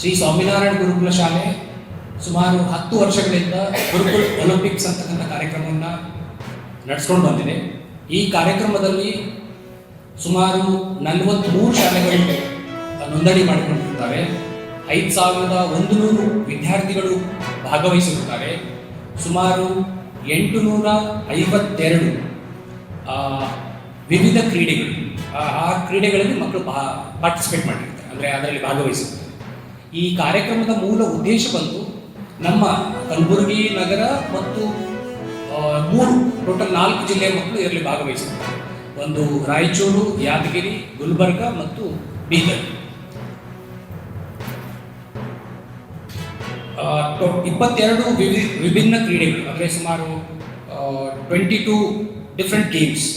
ಶ್ರೀ ಸ್ವಾಮಿನಾರಾಯಣ ಗುರುಕುಲ ಶಾಲೆ ಸುಮಾರು 10 ವರ್ಷಗಳಿಂದ ಗುರುಕುಲ್ ಒಲಿಂಪಿಕ್ಸ್ ಅಂತಕ್ಕಂಥ ಕಾರ್ಯಕ್ರಮವನ್ನು ನಡೆಸ್ಕೊಂಡು ಬಂದಿದೆ. ಈ ಕಾರ್ಯಕ್ರಮದಲ್ಲಿ ಸುಮಾರು 43 ಶಾಲೆಗಳು ನೋಂದಣಿ ಮಾಡಿಕೊಂಡಿರುತ್ತಾರೆ. 5100 ವಿದ್ಯಾರ್ಥಿಗಳು ಭಾಗವಹಿಸಿರುತ್ತಾರೆ. ಸುಮಾರು 852 ವಿವಿಧ ಕ್ರೀಡೆಗಳು, ಆ ಕ್ರೀಡೆಗಳಲ್ಲಿ ಮಕ್ಕಳು ಪಾರ್ಟಿಸಿಪೇಟ್ ಮಾಡಿರ್ತಾರೆ, ಅಂದರೆ ಅದರಲ್ಲಿ ಭಾಗವಹಿಸುತ್ತಾರೆ. ಈ ಕಾರ್ಯಕ್ರಮದ ಮೂಲ ಉದ್ದೇಶ ಬಂದು ನಮ್ಮ ಕಲಬುರಗಿ ನಗರ ಮತ್ತು 4 ಜಿಲ್ಲೆಯ ಮಕ್ಕಳು ಇದರಲ್ಲಿ ಭಾಗವಹಿಸುತ್ತಾರೆ. ಒಂದು ರಾಯಚೂರು, ಯಾದಗಿರಿ, ಗುಲ್ಬರ್ಗ ಮತ್ತು ಬೀದರ್. 22 ವಿಭಿನ್ನ ಕ್ರೀಡೆಗಳು, ಅಂದರೆ ಸುಮಾರು 22 ಡಿಫ್ರೆಂಟ್ ಗೇಮ್ಸ್.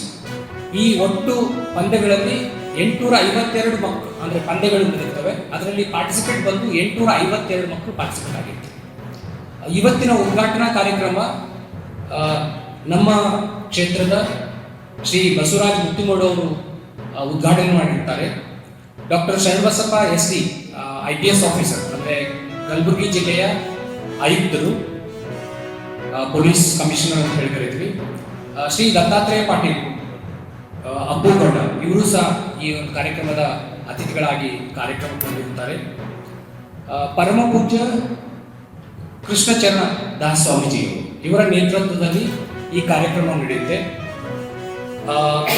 ಈ ಒಟ್ಟು ಪಂದ್ಯಗಳಲ್ಲಿ 852 ಮಕ್ಕಳು, ಅಂದರೆ ಪಂದ್ಯಗಳು ನಡೆಯುತ್ತವೆ. ಅದರಲ್ಲಿ ಪಾರ್ಟಿಸಿಪೇಟ್ ಬಂದು 852 ಮಕ್ಕಳು ಪಾರ್ಟಿಸಿಪೇಟ್ ಆಗಿರ್ತಾರೆ. ಇವತ್ತಿನ ಉದ್ಘಾಟನಾ ಕಾರ್ಯಕ್ರಮ ನಮ್ಮ ಕ್ಷೇತ್ರದ ಶ್ರೀ ಬಸವರಾಜ್ ಮುತ್ತಿಮೋಡು ಅವರು ಉದ್ಘಾಟನೆ ಮಾಡಿರ್ತಾರೆ. Doctor Sharanabasappa SD IPS officer, ಅಂದರೆ ಕಲಬುರಗಿ ಜಿಲ್ಲೆಯ ಆಯುಕ್ತರು, ಪೊಲೀಸ್ ಕಮಿಷನರ್ ಅಂತ ಹೇಳಿ ಕರೀತೀವಿ. ಶ್ರೀ ದತ್ತಾತ್ರೇಯ ಪಾಟೀಲ್ ಅಬ್ಬುಗೌಡ, ಇವರು ಸಹ ಈ ಒಂದು ಕಾರ್ಯಕ್ರಮದ ಅತಿಥಿಗಳಾಗಿ ಕಾರ್ಯಕ್ರಮಕ್ಕೆ ಬಂದಿರುತ್ತಾರೆ. ಪರಮ ಪೂಜ್ಯ ಕೃಷ್ಣಚರಣ ದಾಸ್ ಸ್ವಾಮೀಜಿ ಇವರ ನೇತೃತ್ವದಲ್ಲಿ ಈ ಕಾರ್ಯಕ್ರಮ ನಡೆಯುತ್ತೆ.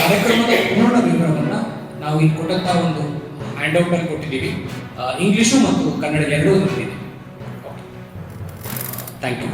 ಕಾರ್ಯಕ್ರಮದ ಪೂರ್ಣ ವಿವರವನ್ನು ನಾವು ಇಲ್ಲಿ ಕೊಟ್ಟಂಥ ಒಂದು ಹ್ಯಾಂಡ್ಔಟಲ್ಲಿ ಕೊಟ್ಟಿದ್ದೀವಿ. ಇಂಗ್ಲೀಷು ಮತ್ತು ಕನ್ನಡ ಎರಡೂ ಇದೆ. Thank you.